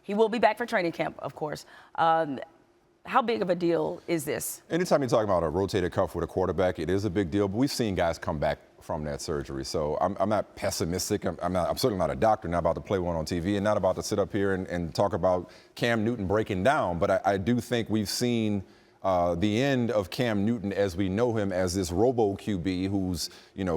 He will be back for training camp, of course. How big of a deal is this? Anytime you're talking about a rotator cuff with a quarterback, it is a big deal, but we've seen guys come back from that surgery. So I'm not pessimistic. I'm certainly not a doctor, not about to play one on TV, and not about to sit up here and talk about Cam Newton breaking down. But I do think we've seen the end of Cam Newton as we know him as this robo QB who's,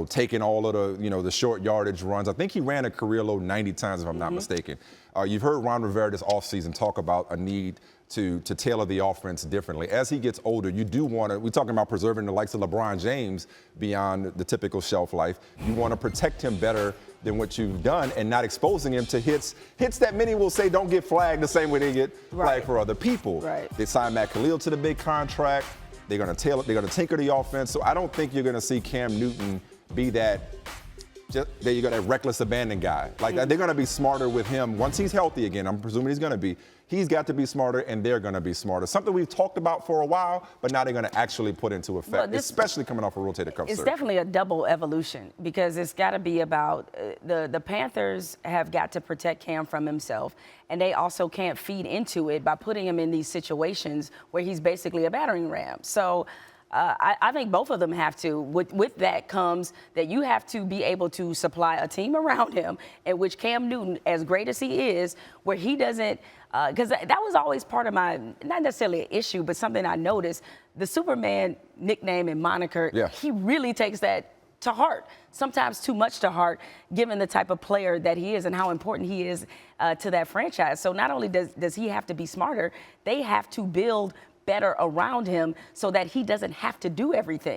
taking all of the, the short yardage runs. I think he ran a career low 90 times, if I'm not mistaken. You've heard Ron Rivera this offseason talk about a need to tailor the offense differently. As he gets older, you do want to, we're talking about preserving the likes of LeBron James beyond the typical shelf life. You want to protect him better than what you've done and not exposing him to hits that many will say don't get flagged the same way they get flagged for other people. Right. They signed Matt Khalil to the big contract. They're going to tinker the offense. So I don't think you're going to see Cam Newton be that there you go, that reckless abandon guy. Like they're going to be smarter with him once he's healthy again. I'm presuming he's going to be. He's got to be smarter, and they're going to be smarter. Something we've talked about for a while, but now they're going to actually put into effect, especially coming off a rotator cuff surgery. It's definitely a double evolution because it's got to be about the Panthers have got to protect Cam from himself, and they also can't feed into it by putting him in these situations where he's basically a battering ram. So I think both of them have to. With that comes that you have to be able to supply a team around him in which Cam Newton, as great as he is, where he doesn't, because that was always part of my, not necessarily an issue, but something I noticed, the Superman nickname and moniker, he really takes that to heart, sometimes too much to heart, given the type of player that he is and how important he is to that franchise. So not only does he have to be smarter, they have to build better around him so that he doesn't have to do everything.